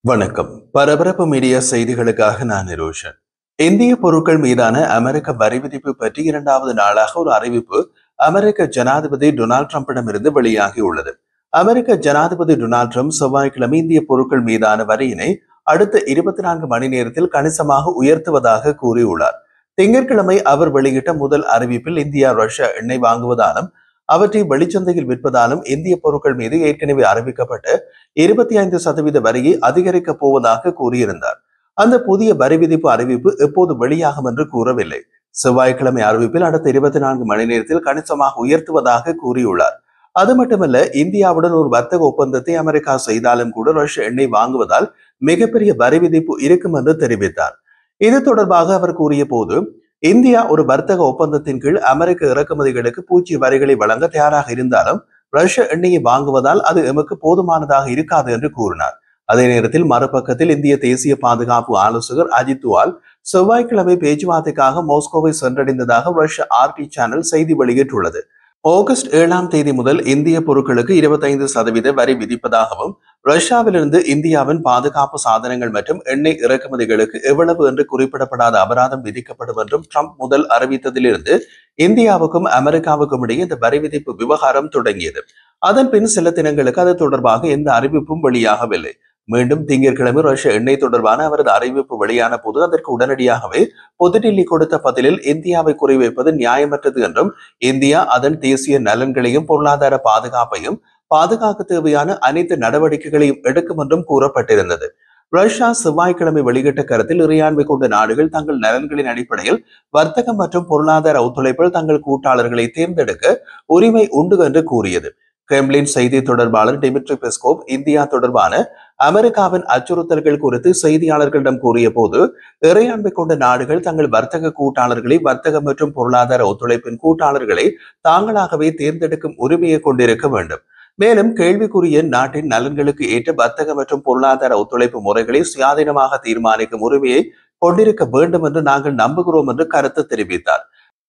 வணக்கம். பரபரப்பு மீடியா செய்திகளுக்காக நான் நிரோஷன். இந்திய பொருட்கள் மீதான அமெரிக்க வரி விதிப்பு பற்றி இரண்டாவது நாளாக ஒரு அறிவிப்பு அமெரிக்க ஜனாதிபதி டொனால்ட் ட்ரம்பிடமிருந்து வெளியாகியுள்ளது. அமெரிக்க ஜனாதிபதி டொனால்ட் ட்ரம்ப் செவ்வாய்க்கிழமை இந்திய பொருட்கள் மீதான வரியினை அடுத்த 24 மணி நேரத்தில் கணிசமாக உயர்த்துவதாக கூறியுள்ளார். திங்கட்கிழமை அவர் வெளியிட்ட முதல் அறிவிப்பில் இந்தியா ரஷ்யா எண்ணெய் வாங்குவதாலும் அவற்றை வெளிச்சந்தையில் விற்பதாலும் இந்திய பொருட்கள் மீது ஏற்கனவே அறிவிக்கப்பட்ட 25% வரியை அதிகரிக்கப் போவதாக கூறியிருந்தார். அந்த புதிய வரி விதிப்பு அறிவிப்பு எப்போது வெளியாகும் என்று கூறவில்லை. செவ்வாய்க்கிழமை அறிவிப்பில் அடுத்த 24 மணி நேரத்தில் கணிசமாக உயர்த்துவதாக கூறியுள்ளார். அது மட்டுமல்ல, இந்தியாவுடன் ஒரு வர்த்தக ஒப்பந்தத்தை அமெரிக்கா செய்தாலும் கூட ரஷ்ய எண்ணெய் வாங்குவதால் மிகப்பெரிய வரி விதிப்பு இருக்கும் என்று தெரிவித்தார். இது தொடர்பாக அவர் கூறிய போது, இந்தியா ஒரு வர்த்தக ஒப்பந்தத்தின் கீழ் அமெரிக்க இறக்குமதிகளுக்கு பூஜ்ஜிய வரிகளை வழங்க தயாராக இருந்தாலும் ரஷ்ய எண்ணெயை வாங்குவதால் அது எமக்கு போதுமானதாக இருக்காது என்று கூறினார். அதே நேரத்தில் மறுபக்கத்தில் இந்திய தேசிய பாதுகாப்பு ஆலோசகர் அஜித் துவால் செவ்வாய்க்கிழமை பேச்சுவார்த்தைக்காக மாஸ்கோவை சென்றடைந்ததாக ரஷ்ய ஆர்டி சேனல் செய்தி வெளியிட்டுள்ளது. ஆகஸ்ட் 7ஆம் தேதி முதல் இந்திய பொருட்களுக்கு 25% வரி விதிப்பதாகவும் ரஷ்யாவிலிருந்து இந்தியாவின் பாதுகாப்பு சாதனங்கள் மற்றும் எண்ணெய் இறக்குமதிகளுக்கு எவ்வளவு என்று குறிப்பிடப்படாத அபராதம் விதிக்கப்படும் என்றும் ட்ரம்ப் முதல் அறிவித்ததிலிருந்து இந்தியாவுக்கும் அமெரிக்காவுக்கும் இடையே இந்த வரி விதிப்பு விவகாரம் தொடங்கியது. அதன் பின் சில தினங்களுக்கு அது தொடர்பாக எந்த அறிவிப்பும் வெளியாகவில்லை. மீண்டும் திங்கட்கிழமை ரஷ்ய எண்ணெய் தொடர்பான அவரது அறிவிப்பு வெளியான போது அதற்கு உடனடியாகவே புதுடில்லி கொடுத்த பதிலில் இந்தியாவை குறிவைப்பது நியாயமற்றது என்றும் இந்தியா அதன் தேசிய நலன்களையும் பொருளாதார பாதுகாப்பையும் பாதுகாக்க தேவையான அனைத்து நடவடிக்கைகளையும் எடுக்கும் என்றும் கூறப்பட்டிருந்தது. ரஷ்யா செவ்வாய்க்கிழமை வெளியிட்ட கருத்தில் இறையாண்மை கொண்ட நாடுகள் தங்கள் நலன்களின் அடிப்படையில் வர்த்தகம் மற்றும் பொருளாதார ஒத்துழைப்பில் தங்கள் கூட்டாளர்களை தேர்ந்தெடுக்க உரிமை உண்டு என்று கூறியது. கிரெம்ளின் செய்தி தொடர்பாளர் டிமிட்ரி பெஸ்கோவ் இந்தியா தொடர்பான அமெரிக்காவின் அச்சுறுத்தல்கள் குறித்து செய்தியாளர்களிடம் கூறிய போது, இறையாண்மை கொண்ட நாடுகள் தங்கள் வர்த்தக கூட்டாளர்களை வர்த்தக மற்றும் பொருளாதார ஒத்துழைப்பின் கூட்டாளர்களை தாங்களாகவே தேர்ந்தெடுக்கும் உரிமையை கொண்டிருக்க வேண்டும். மேலும் கேள்விக்குரிய நாட்டின் நலன்களுக்கு ஏற்ற வர்த்தக மற்றும் பொருளாதார ஒத்துழைப்பு முறைகளை சுயாதீனமாக தீர்மானிக்கும் உரிமையை கொண்டிருக்க வேண்டும் என்று நாங்கள் நம்புகிறோம் என்று கருத்து தெரிவித்தார்.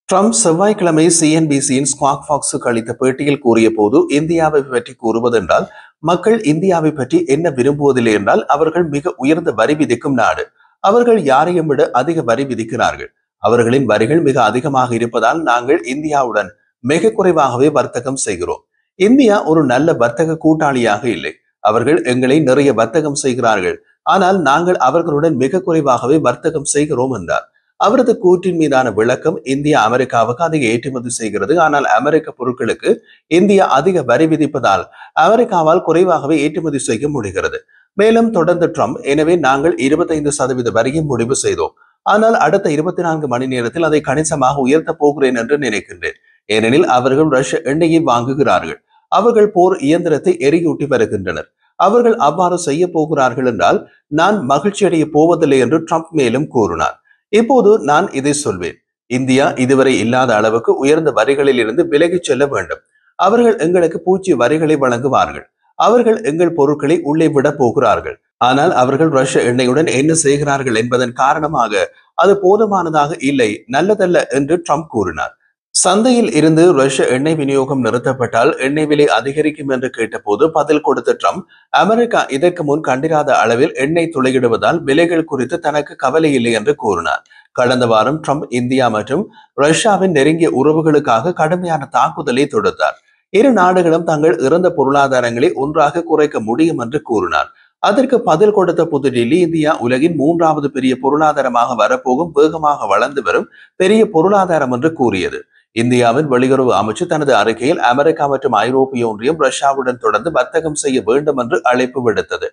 ட்ரம்ப் செவ்வாய்க்கிழமை சிஎன்பிசியின் ஸ்குவாக் பாக்ஸுக்கு அளித்த பேட்டியில் கூறிய போது, இந்தியாவை பற்றி கூறுவதென்றால் மக்கள் இந்தியாவை பற்றி என்ன விரும்புவதில்லை என்றால் அவர்கள் மிக உயர்ந்த வரி விதிக்கும் நாடு. அவர்கள் யாரையும் விட அதிக வரி விதிக்கிறார்கள். அவர்களின் வரிகள் மிக அதிகமாக இருப்பதால் நாங்கள் இந்தியாவுடன் மிக குறைவாகவே வர்த்தகம் செய்கிறோம். இந்தியா ஒரு நல்ல வர்த்தக கூட்டாளியாக இல்லை. அவர்கள் எங்களை நிறைய வர்த்தகம் செய்கிறார்கள், ஆனால் நாங்கள் அவர்களுடன் மிக குறைவாகவே வர்த்தகம் செய்கிறோம் என்றார். அவரது கூற்றின் மீதான விளக்கம், இந்தியா அமெரிக்காவுக்கு அதிக ஏற்றுமதி செய்கிறது, ஆனால் அமெரிக்க பொருட்களுக்கு இந்தியா அதிக வரி விதிப்பதால் அமெரிக்காவால் குறைவாகவே ஏற்றுமதி செய்ய முடிகிறது. மேலும் தொடர்ந்து ட்ரம்ப், எனவே நாங்கள் 25% வரியை முடிவு செய்தோம், ஆனால் அடுத்த 24 மணி நேரத்தில் அதை கணிசமாக உயர்த்த போகிறேன் என்று நினைக்கின்றேன். ஏனெனில் அவர்கள் ரஷ்ய எண்ணெயை வாங்குகிறார்கள். அவர்கள் போர் இயந்திரத்தை எரியூட்டி வருகின்றனர். அவர்கள் அவ்வாறு செய்ய போகிறார்கள் என்றால் நான் மகிழ்ச்சி அடைய போவதில்லை என்று ட்ரம்ப் மேலும் கூறினார். இப்போது நான் இதை சொல்வேன், இந்தியா இதுவரை இல்லாத அளவுக்கு உயர்ந்த வரிகளில் இருந்து விலகிச் செல்ல வேண்டும். அவர்கள் எங்களுக்கு பூஜ்ஜிய வரிகளை வழங்குவார்கள். அவர்கள் எங்கள் பொருட்களை உள்ளே விட போகிறார்கள். ஆனால் அவர்கள் ரஷ்ய எண்ணெயுடன் என்ன செய்கிறார்கள் என்பதன் காரணமாக அது போதுமானதாக இல்லை, நல்லதல்ல என்று ட்ரம்ப் கூறினார். சந்தையில் இருந்து ரஷ்ய எண்ணெய் விநியோகம் நிறுத்தப்பட்டால் எண்ணெய் விலை அதிகரிக்கும் என்று கேட்டபோது பதில் கொடுத்த ட்ரம்ப், அமெரிக்கா இதற்கு முன் கண்டிராத அளவில் எண்ணெய் துளையிடுவதால் விலைகள் குறித்து தனக்கு கவலை இல்லை என்று கூறினார். கடந்த வாரம் ட்ரம்ப் இந்தியா மற்றும் ரஷ்யாவின் நெருங்கிய உறவுகளுக்காக கடுமையான தாக்குதலை தொடுத்தார். இரு நாடுகளும் தங்கள் இறந்த பொருளாதாரங்களை ஒன்றாக குறைக்க முடியும் என்று கூறினார். அதற்கு பதில் கொடுத்த புதுடில்லி, இந்தியா உலகின் 3வது பெரிய பொருளாதாரமாக வரப்போகும் வேகமாக வளர்ந்து வரும் பெரிய பொருளாதாரம் என்று கூறியது. இந்தியாவின் வெளியுறவு அமைச்சு தனது அறிக்கையில் அமெரிக்கா மற்றும் ஐரோப்பிய ஒன்றியம் ரஷ்யாவுடன் தொடர்ந்து வர்த்தகம் செய்ய வேண்டும் என்று அழைப்பு விடுத்தது.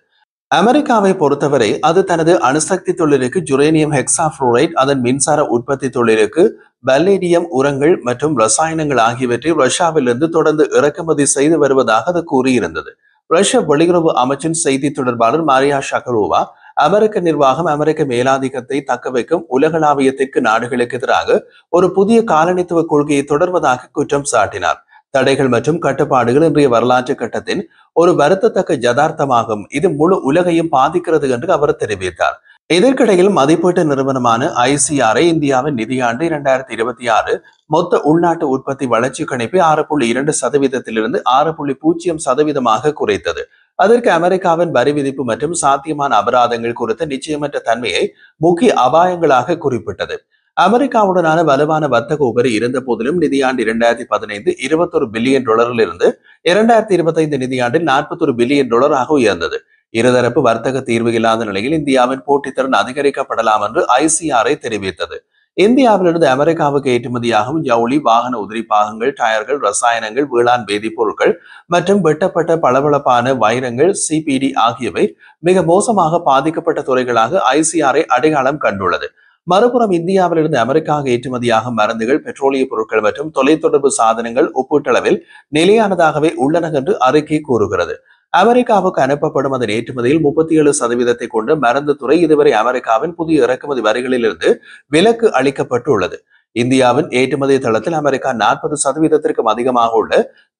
அமெரிக்காவை பொறுத்தவரை அது தனது அணுசக்தி தொழிலுக்கு ஜுரேனியம் ஹெக்சாஃபுளோரைட், அதன் மின்சார உற்பத்தி தொழிலுக்கு பல்லேடியம் உரங்கள் மற்றும் ரசாயனங்கள் ஆகியவற்றை ரஷ்யாவிலிருந்து தொடர்ந்து இறக்குமதி செய்து வருவதாக அது கூறியிருந்தது. ரஷ்ய வெளியுறவு அமைச்சின் செய்தி தொடர்பாளர் மாரியா ஷகரோவா, அமெரிக்க நிர்வாகம் அமெரிக்க மேலாதிக்கத்தை தக்க வைக்கும் உலகளாவிய தெற்கு நாடுகளுக்கு எதிராக ஒரு புதிய காலனித்துவ கொள்கையை தொடர்வதாக குற்றம் சாட்டினார். தடைகள் மற்றும் கட்டுப்பாடுகள் இன்றைய வரலாற்று கட்டத்தின் ஒரு வருத்தத்தக்க யதார்த்தமாகும். இது முழு உலகையும் பாதிக்கிறது என்று அவர் தெரிவித்தார். இதற்கிடையில் மதிப்பீட்டு நிறுவனமான ICRA இந்தியாவின் நிதியாண்டு 2026 மொத்த உள்நாட்டு உற்பத்தி வளர்ச்சி கணிப்பை 6.2% 6.0% குறைத்தது. அதற்கு அமெரிக்காவின் வரி விதிப்பு மற்றும் சாத்தியமான அபராதங்கள் குறித்த நிச்சயமற்ற தன்மையை முக்கிய அபாயங்களாக குறிப்பிட்டது. அமெரிக்காவுடனான வலுவான வர்த்தக உபரி இருந்த போதிலும் நிதியாண்டு 2015 $21 பில்லியன் 2025 நிதியாண்டில் $41 பில்லியன் உயர்ந்தது. இருதரப்பு வர்த்தக தீர்வு இல்லாத நிலையில் இந்தியாவின் போட்டித்திறன் அதிகரிக்கப்படலாம் என்று ICRA தெரிவித்தது. இந்தியாவிலிருந்து அமெரிக்காவுக்கு ஏற்றுமதியாகும் ஜவுளி, வாகன உதிரி பாகங்கள், டயர்கள், ரசாயனங்கள், வேளாண் வேதிப்பொருட்கள் மற்றும் வெட்டப்பட்ட பளபளப்பான வைரங்கள் CPD ஆகியவை மிக மோசமாக பாதிக்கப்பட்ட துறைகளாக ICRA அடையாளம் கண்டுள்ளது. மறுபுறம் இந்தியாவிலிருந்து அமெரிக்காவுக்கு ஏற்றுமதியாகும் மருந்துகள், பெட்ரோலிய பொருட்கள் மற்றும் தொலைத்தொடர்பு சாதனங்கள் ஒப்பீட்டளவில் நிலையானதாகவே உள்ளன என்று அறிக்கை கூறுகிறது. அமெரிக்காவுக்கு அனுப்பப்படும் அதன் ஏற்றுமதியில் 37% கொண்ட மருந்து துறை இதுவரை அமெரிக்காவின் புதிய இறக்குமதி வரிகளிலிருந்து விலக்கு அளிக்கப்பட்டுள்ளது. இந்தியாவின் ஏற்றுமதி தளத்தில் அமெரிக்கா 40%க்கும் அதிகமாக உள்ள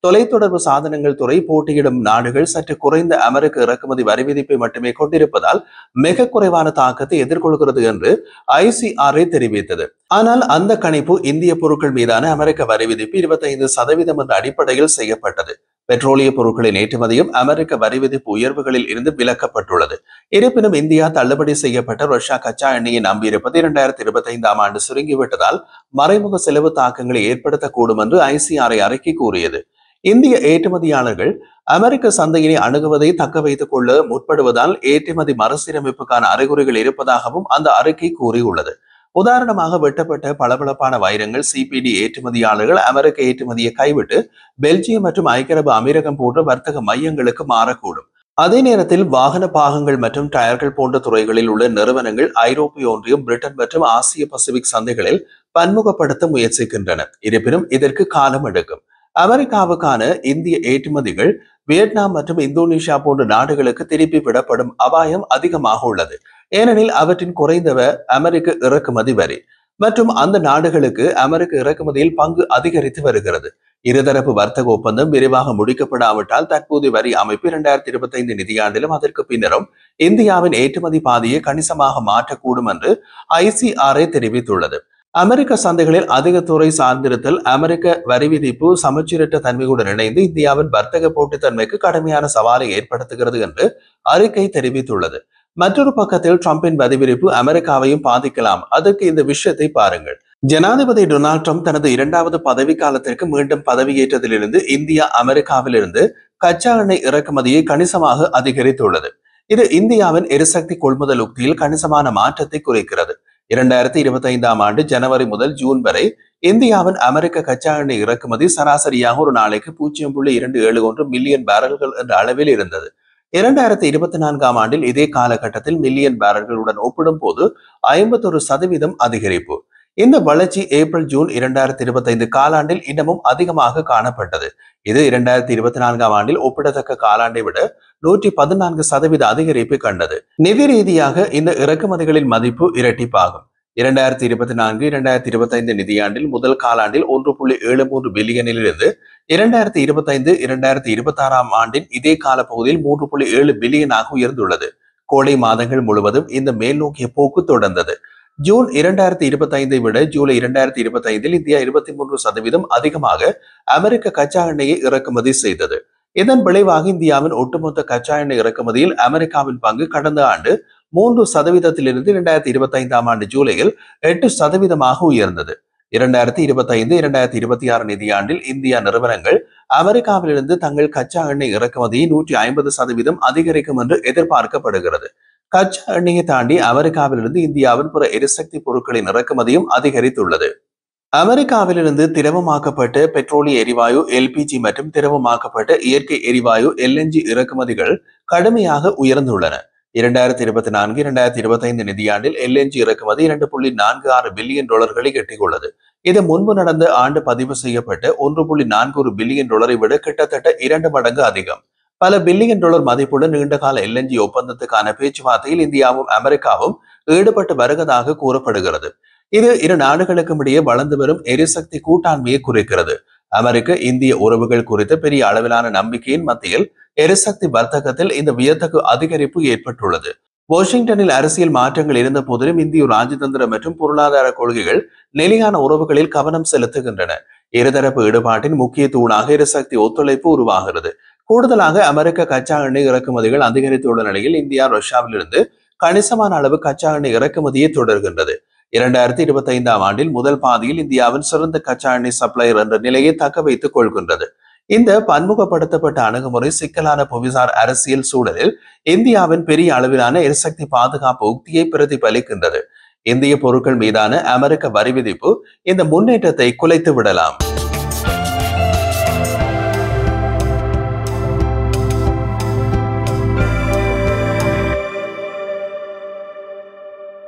தொலைத்தொடர்பு சாதனங்கள் துறை போட்டியிடும் நாடுகள் சற்று குறைந்த அமெரிக்க இறக்குமதி வரி விதிப்பை மட்டுமே கொண்டிருப்பதால் மிக குறைவான தாக்கத்தை எதிர்கொள்கிறது என்று ICRA தெரிவித்தது. ஆனால் அந்த கணிப்பு இந்திய பொருட்கள் மீதான அமெரிக்க வரி விதிப்பு 25% என்ற அடிப்படையில் செய்யப்பட்டது. பெட்ரோலிய பொருட்களின் ஏற்றுமதியும் அமெரிக்க வரி விதிப்பு உயர்வுகளில் இருந்து விலக்கப்பட்டுள்ளது. இருப்பினும் இந்தியா தள்ளுபடி செய்யப்பட்ட ரஷ்யா கச்சா எண்ணெயை நம்பியிருப்பது 2025ஆம் ஆண்டு சுருங்கிவிட்டதால் மறைமுக செலவு தாக்கங்களை ஏற்படுத்தக்கூடும் என்று ICRA அறிக்கை கூறியது. இந்திய ஏற்றுமதியாளர்கள் அமெரிக்க சந்தையினை அணுகுவதை தக்க வைத்துக் கொள்ள முற்படுவதால் ஏற்றுமதி மறுசீரமைப்புக்கான அறிகுறிகள் இருப்பதாகவும் அந்த அறிக்கை கூறியுள்ளது. உதாரணமாக, வெட்டப்பட்ட பளபளப்பான வைரங்கள் CPD ஏற்றுமதியாளர்கள் அமெரிக்க ஏற்றுமதியை கைவிட்டு பெல்ஜியம் மற்றும் ஐக்கிய அரபு அமீரகம் போன்ற வர்த்தக மையங்களுக்கு மாறக்கூடும். அதே நேரத்தில் வாகன பாகங்கள் மற்றும் டயர்கள் போன்ற துறைகளில் உள்ள நிறுவனங்கள் ஐரோப்பிய ஒன்றியம், பிரிட்டன் மற்றும் ஆசிய பசிபிக் சந்தைகளில் பன்முகப்படுத்த முயற்சிக்கின்றன. இருப்பினும் இதற்கு காலம் எடுக்கும். அமெரிக்காவுக்கான இந்திய ஏற்றுமதிகள் வியட்நாம் மற்றும் இந்தோனேஷியா போன்ற நாடுகளுக்கு திருப்பி விடப்படும் அபாயம் அதிகமாக உள்ளது. ஏனெனில் அவற்றின் குறைந்தவ அமெரிக்க இறக்குமதி வரி மற்றும் அந்த நாடுகளுக்கு அமெரிக்க இறக்குமதியில் பங்கு அதிகரித்து வருகிறது. இருதரப்பு வர்த்தக ஒப்பந்தம் விரைவாக முடிக்கப்படாவிட்டால் தற்போதைய வரி அமைப்பு 2025 நிதியாண்டிலும் அதற்கு பின்னரும் இந்தியாவின் ஏற்றுமதி பாதையை கணிசமாக மாற்றக்கூடும் என்று ICRA தெரிவித்துள்ளது. அமெரிக்க சந்தைகளில் அதிக துறை சார்ந்திருத்தல், அமெரிக்க வரி விதிப்பு சமச்சீரற்ற தன்மையுடன் இணைந்து இந்தியாவின் வர்த்தக போட்டித்தன்மைக்கு கடுமையான சவாலை ஏற்படுத்துகிறது என்று அறிக்கை தெரிவித்துள்ளது. மற்றொரு பக்கத்தில் ட்ரம்பின் வரி விதிப்பு அமெரிக்காவையும் பாதிக்கலாம். அதற்கு இந்த விஷயத்தை பாருங்கள். ஜனாதிபதி டொனால்ட் ட்ரம்ப் தனது 2வது பதவி காலத்திற்கு மீண்டும் பதவியேற்றதிலிருந்து இந்தியா அமெரிக்காவிலிருந்து கச்சா எண்ணெய் இறக்குமதியை கணிசமாக அதிகரித்துள்ளது. இது இந்தியாவின் எரிசக்தி கொள்முதல் உத்தியில் கணிசமான மாற்றத்தை குறிக்கிறது. 2025ஆம் ஆண்டு ஜனவரி முதல் ஜூன் வரை இந்தியாவின் அமெரிக்க கச்சா எண்ணெய் இறக்குமதி சராசரியாக ஒரு நாளைக்கு 0.271 மில்லியன் பேரல்கள் என்ற அளவில் இருந்தது. 2024ஆம் ஆண்டில் இதே காலகட்டத்தில் மில்லியன் பேரல்களுடன் ஒப்பிடும் போது 51% அதிகரிப்பு. இந்த வளர்ச்சி ஏப்ரல் ஜூன் 2025 காலாண்டில் இன்னமும் அதிகமாக காணப்பட்டது. இது 2024ஆம் ஆண்டில் ஒப்பிடத்தக்க காலாண்டை விட 114% அதிகரிப்பு கண்டது. நிதி ரீதியாக இந்த இறக்குமதிகளின் மதிப்பு இரட்டிப்பாகும். 2024-2025 நிதியாண்டில் முதல் காலாண்டில் 1.73 பில்லியனிலிருந்து 2025-2026ஆம் ஆண்டின் இதே கால பகுதியில் 3.7 பில்லியனாக உயர்ந்துள்ளது. கோடை மாதங்கள் முழுவதும் இந்த மேல்நோக்கிய போக்கு தொடர்ந்தது. ஜூன் 2025 விட ஜூலை 2025இல் இந்தியா 23% அதிகமாக அமெரிக்க கச்சா எண்ணெயை இறக்குமதி செய்தது. இதன் விளைவாக இந்தியாவின் ஒட்டுமொத்த கச்சா எண்ணெய் இறக்குமதியில் அமெரிக்காவின் பங்கு கடந்த ஆண்டு 3%இலிருந்து 2025ஆம் ஆண்டு ஜூலையில் 8% உயர்ந்தது. 2025-2026 நிதியாண்டில் இந்தியா நிறுவனங்கள் அமெரிக்காவிலிருந்து தங்கள் கச்சா எண்ணெய் இறக்குமதியை 150% அதிகரிக்கும் என்று எதிர்பார்க்கப்படுகிறது. கச்சா எண்ணெயை தாண்டி அமெரிக்காவிலிருந்து இந்தியாவின் பிற எரிசக்தி பொருட்களின் இறக்குமதியும் அதிகரித்துள்ளது. அமெரிக்காவிலிருந்து திரவமாக்கப்பட்ட பெட்ரோலிய எரிவாயு LPG மற்றும் திரவமாக்கப்பட்ட இயற்கை எரிவாயு LNG இறக்குமதிகள் கடுமையாக உயர்ந்துள்ளன. 2024-2025 நிதியாண்டில் LNG இறக்குமதி $2.46 பில்லியன் எட்டியுள்ளது. இது முன்பு நடந்த ஆண்டு பதிவு செய்யப்பட்ட $1.41 பில்லியன் விட கிட்டத்தட்ட 2 மடங்கு அதிகம். பல பில்லியன் டாலர் மதிப்புள்ள நீண்டகால LNG ஒப்பந்தத்துக்கான பேச்சுவார்த்தையில் இந்தியாவும் அமெரிக்காவும் ஈடுபட்டு வருவதாக கூறப்படுகிறது. இது இரு நாடுகளுக்கும் இடையே வளர்ந்து வரும் எரிசக்தி கூட்டாண்மையை குறிக்கிறது. அமெரிக்க இந்திய உறவுகள் குறித்த பெரிய அளவிலான நம்பிக்கையின் மத்தியில் எரிசக்தி வர்த்தகத்தில் இந்த வியத்தகு அதிகரிப்பு ஏற்பட்டுள்ளது. வாஷிங்டனில் அரசியல் மாற்றங்கள் இருந்த போதிலும் இந்திய ராஜதந்திர மற்றும் பொருளாதார கொள்கைகள் நிலையான உறவுகளில் கவனம் செலுத்துகின்றன. இருதரப்பு ஈடுபாட்டின் முக்கிய தூணாக எரிசக்தி ஒத்துழைப்பு உருவாகிறது. கூடுதலாக அமெரிக்க கச்சா எண்ணெய் இறக்குமதிகள் அதிகரித்துள்ள நிலையில் இந்தியா ரஷ்யாவிலிருந்து கணிசமான அளவு கச்சா எண்ணெய் இறக்குமதியை தொடர்கின்றது. 2025ஆம் ஆண்டில் முதல் பாதியில் இந்தியாவின் சிறந்த கச்சா எண்ணெய் சப்ளையர் என்ற நிலையை தக்க வைத்துக் கொள்கின்றது. இந்த பன்முகப்படுத்தப்பட்ட அணுகுமுறை சிக்கலான புவிசார் அரசியல் சூழலில் இந்தியாவின் பெரிய அளவிலான எரிசக்தி பாதுகாப்பு உக்தியை பிரதிபலிக்கின்றது. இந்திய பொருட்கள் மீதான அமெரிக்க வரி விதிப்பு இந்த முன்னேற்றத்தை குலைத்து விடலாம்.